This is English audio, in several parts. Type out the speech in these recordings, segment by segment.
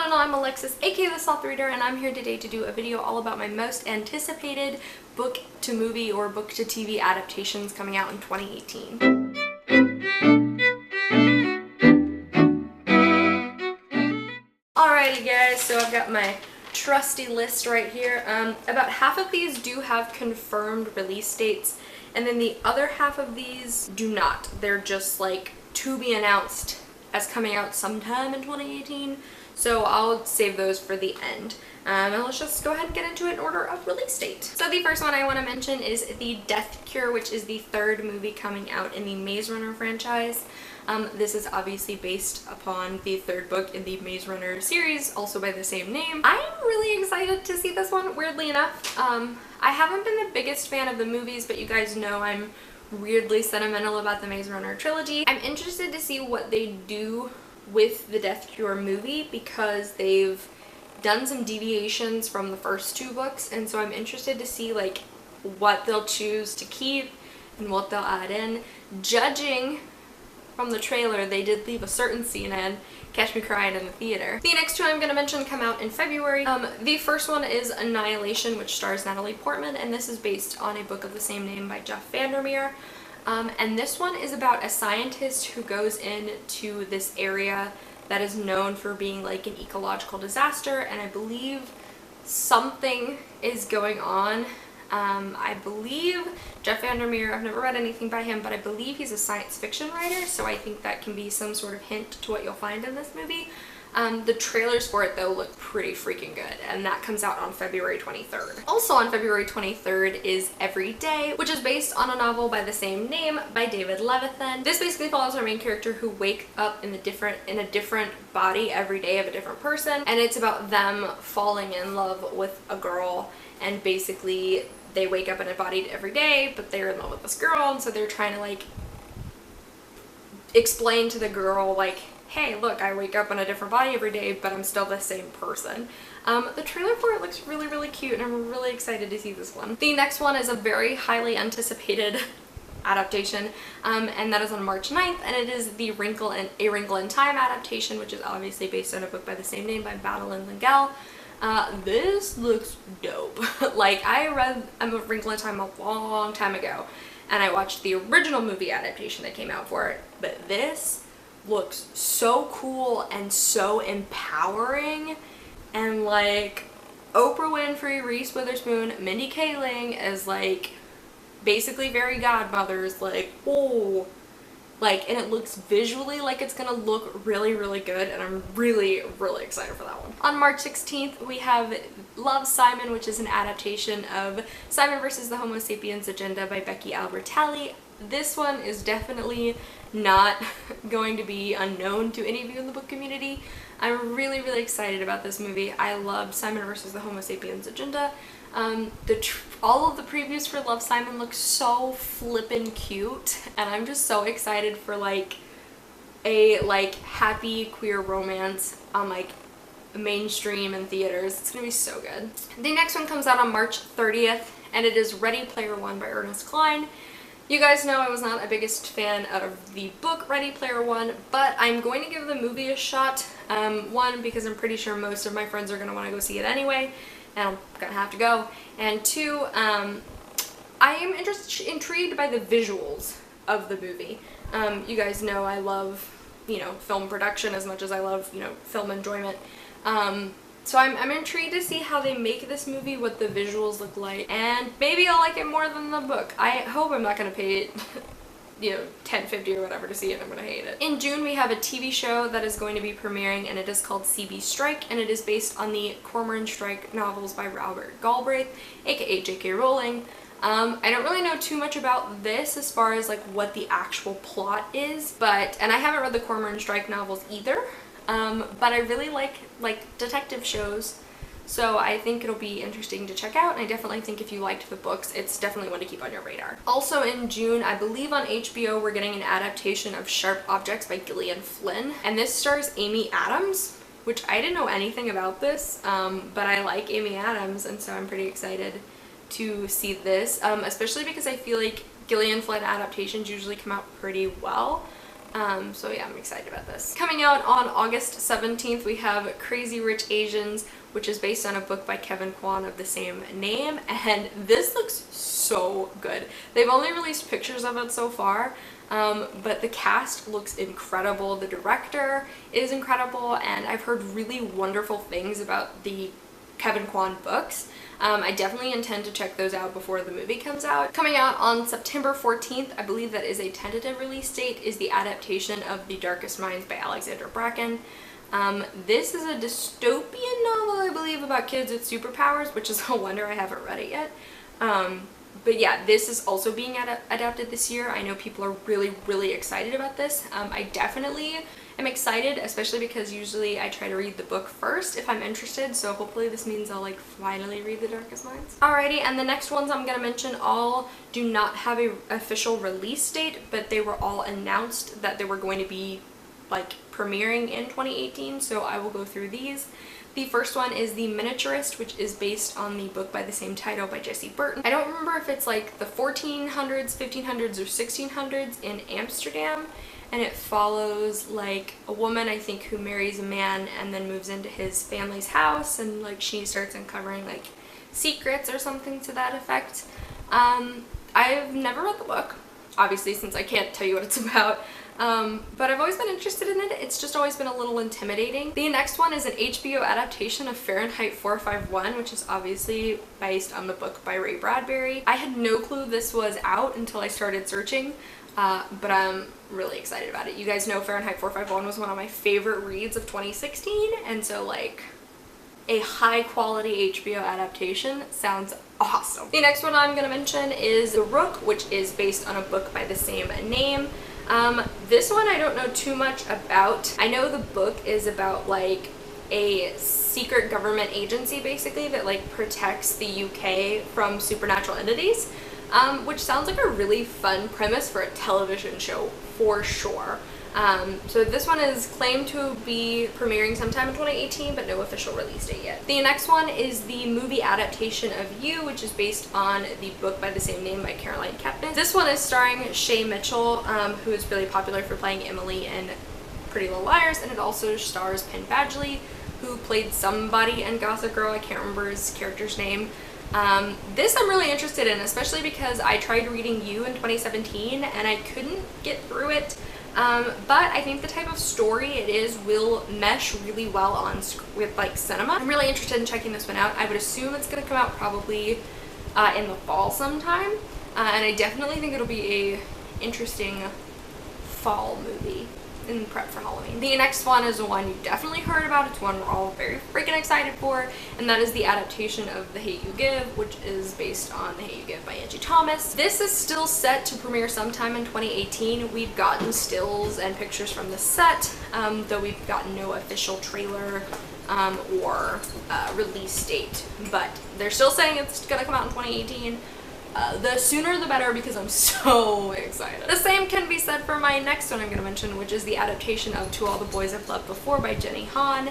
wanna know, I'm Alexis, aka The Sloth Reader, and I'm here today to do a video all about my most anticipated book to movie or book to TV adaptations coming out in 2018. Alrighty guys, so I've got my trusty list right here. About half of these do have confirmed release dates, and then the other half of these do not. They're just like to be announced as coming out sometime in 2018, so I'll save those for the end. And let's just go ahead and get into it in order of release date. So the first one I want to mention is The Death Cure, which is the third movie coming out in the Maze Runner franchise. This is obviously based upon the third book in the Maze Runner series, also by the same name. I'm really excited to see this one, weirdly enough. I haven't been the biggest fan of the movies, but you guys know I'm weirdly sentimental about the Maze Runner trilogy. I'm interested to see what they do with the Death Cure movie because they've done some deviations from the first two books, and so I'm interested to see like what they'll choose to keep and what they'll add in. Judging from the trailer, they did leave a certain scene in, catch me crying in the theater. The next two I'm going to mention come out in February. The first one is Annihilation, which stars Natalie Portman, and this is based on a book of the same name by Jeff Vandermeer. And this one is about a scientist who goes into this area that is known for being like an ecological disaster, and I believe something is going on. I believe Jeff Vandermeer, I've never read anything by him, but I believe he's a science fiction writer, so I think that can be some sort of hint to what you'll find in this movie. The trailers for it though look pretty freaking good, and that comes out on February 23rd. Also on February 23rd is Every Day, which is based on a novel by the same name by David Levithan. This basically follows our main character who wake up in a different body every day of a different person, and it's about them falling in love with a girl, and basically they wake up in a body every day, but they're in love with this girl, and so they're trying to like explain to the girl like, hey, look, I wake up in a different body every day, but I'm still the same person. The trailer for it looks really, really cute, and I'm really excited to see this one. The next one is a very highly anticipated adaptation, and that is on March 9th, and it is the A Wrinkle in Time adaptation, which is obviously based on a book by the same name by Madeline L'Engle. This looks dope. Like, I read A Wrinkle in Time a long time ago, and I watched the original movie adaptation that came out for it, but this looks so cool and so empowering, and like Oprah Winfrey, Reese Witherspoon, Mindy Kaling as like basically fairy godmothers, like, oh, like, and it looks visually like it's gonna look really, really good, and I'm really, really excited for that one. On March 16th, we have Love, Simon, which is an adaptation of Simon vs. the Homo Sapiens Agenda by Becky Albertalli. This one is definitely not going to be unknown to any of you in the book community. I'm really, really excited about this movie. I love Simon vs. the Homo Sapiens Agenda. All of the previews for Love, Simon look so flippin' cute, and I'm just so excited for like a like happy queer romance on like mainstream and theaters. It's gonna be so good. The next one comes out on March 30th, and it is Ready Player One by Ernest Cline. You guys know I was not a biggest fan of the book Ready Player One, but I'm going to give the movie a shot. One, because I'm pretty sure most of my friends are going to want to go see it anyway, and I'm going to have to go. And two, I am intrigued by the visuals of the movie. You guys know I love, you know, film production as much as I love, you know, film enjoyment. So I'm intrigued to see how they make this movie, what the visuals look like, and maybe I'll like it more than the book. I hope I'm not going to pay, you know, $10.50 or whatever to see it. I'm going to hate it. In June, we have a TV show that is going to be premiering, and it is called CB Strike, and it is based on the Cormoran Strike novels by Robert Galbraith, aka J.K. Rowling. I don't really know too much about this as far as like what the actual plot is, and I haven't read the Cormoran Strike novels either. But I really like detective shows, so I think it'll be interesting to check out, and I definitely think if you liked the books, it's definitely one to keep on your radar. Also in June, I believe on HBO, we're getting an adaptation of Sharp Objects by Gillian Flynn, and this stars Amy Adams, which I didn't know anything about this, but I like Amy Adams, and so I'm pretty excited to see this, especially because I feel like Gillian Flynn adaptations usually come out pretty well. So yeah, I'm excited about this. Coming out on August 17th, we have Crazy Rich Asians, which is based on a book by Kevin Kwan of the same name, and this looks so good. They've only released pictures of it so far, but the cast looks incredible, the director is incredible, and I've heard really wonderful things about the Kevin Kwan books. I definitely intend to check those out before the movie comes out. Coming out on September 14th, I believe that is a tentative release date, is the adaptation of The Darkest Minds by Alexandra Bracken. This is a dystopian novel, I believe, about kids with superpowers, which is a wonder I haven't read it yet. But yeah, this is also being adapted this year. I know people are really, really excited about this. I definitely am excited, especially because usually I try to read the book first if I'm interested, so hopefully this means I'll like finally read The Darkest Minds. Alrighty, and the next ones I'm gonna mention all do not have a official release date, but they were all announced that they were going to be like premiering in 2018, so I will go through these. The first one is The Miniaturist, which is based on the book by the same title by Jessie Burton. I don't remember if it's like the 1400s, 1500s, or 1600s in Amsterdam, and it follows like a woman, I think, who marries a man and then moves into his family's house, and like she starts uncovering like secrets or something to that effect. I've never read the book, obviously, since I can't tell you what it's about. But I've always been interested in it. It's just always been a little intimidating. The next one is an HBO adaptation of Fahrenheit 451, which is obviously based on the book by Ray Bradbury. I had no clue this was out until I started searching, but I'm really excited about it. You guys know Fahrenheit 451 was one of my favorite reads of 2016, and so like a high quality HBO adaptation sounds awesome. The next one I'm gonna mention is The Rook, which is based on a book by the same name. This one I don't know too much about. I know the book is about like a secret government agency basically that like protects the UK from supernatural entities, which sounds like a really fun premise for a television show for sure. So this one is claimed to be premiering sometime in 2018, but no official release date yet. The next one is the movie adaptation of You, which is based on the book by the same name by Caroline Kepnes. This one is starring Shay Mitchell, who is really popular for playing Emily in Pretty Little Liars, and it also stars Penn Badgley, who played somebody in Gossip Girl. I can't remember his character's name. This I'm really interested in, especially because I tried reading You in 2017 and I couldn't get through it. But I think the type of story it is will mesh really well on with like cinema. I'm really interested in checking this one out. I would assume it's going to come out probably in the fall sometime, and I definitely think it'll be a interesting fall movie in prep for Halloween. The next one is the one you definitely heard about. It's one we're all very freaking excited for, and that is the adaptation of The Hate U Give, which is based on The Hate U Give by Angie Thomas. This is still set to premiere sometime in 2018. We've gotten stills and pictures from the set, though we've gotten no official trailer or release date, but they're still saying it's gonna come out in 2018. The sooner the better, because I'm so excited. The same can be said for my next one I'm going to mention, which is the adaptation of To All the Boys I've Loved Before by Jenny Han.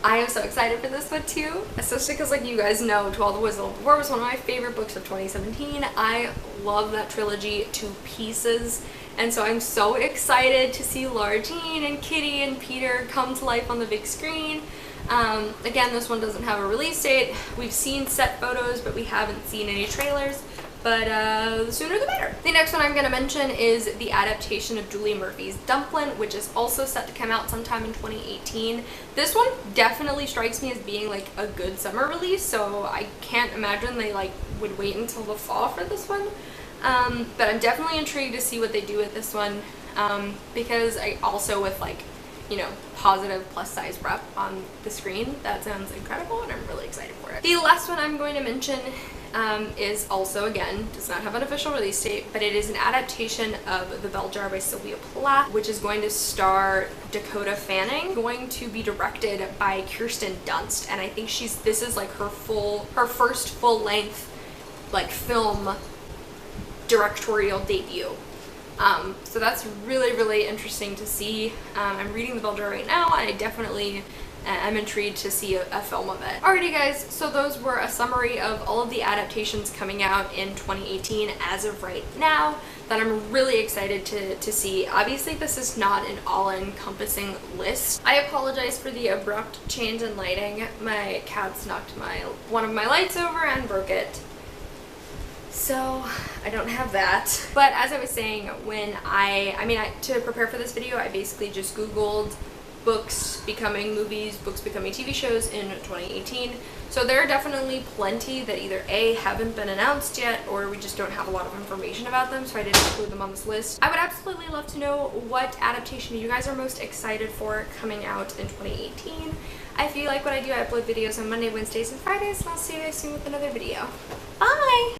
I am so excited for this one too, especially because like you guys know, To All the Boys I've Loved Before was one of my favorite books of 2017. I love that trilogy to pieces, and so I'm so excited to see Laura Jean and Kitty and Peter come to life on the big screen. Again, this one doesn't have a release date. We've seen set photos, but we haven't seen any trailers, but the sooner the better. The next one I'm going to mention is the adaptation of Julie Murphy's Dumplin', which is also set to come out sometime in 2018. This one definitely strikes me as being like a good summer release, so I can't imagine they like would wait until the fall for this one. But I'm definitely intrigued to see what they do with this one, because I also with like, you know, positive plus size rep on the screen, that sounds incredible, and I'm really excited for it. The last one I'm going to mention is also, again, does not have an official release date, but it is an adaptation of The Bell Jar by Sylvia Plath, which is going to star Dakota Fanning, going to be directed by Kirsten Dunst, and I think this is like her first full-length like film directorial debut. So that's really, really interesting to see. I'm reading The Bell Jar right now, and I definitely I'm intrigued to see a film of it. Alrighty guys, so those were a summary of all of the adaptations coming out in 2018 as of right now that I'm really excited to see. Obviously this is not an all-encompassing list. I apologize for the abrupt change in lighting. My cats knocked one of my lights over and broke it. So I don't have that. But as I was saying, when to prepare for this video, I basically just Googled books becoming movies, books becoming TV shows in 2018. So there are definitely plenty that either A, haven't been announced yet, or we just don't have a lot of information about them, so I didn't include them on this list. I would absolutely love to know what adaptation you guys are most excited for coming out in 2018. If you like what I do, I upload videos on Monday, Wednesdays, and Fridays, and I'll see you guys soon with another video. Bye!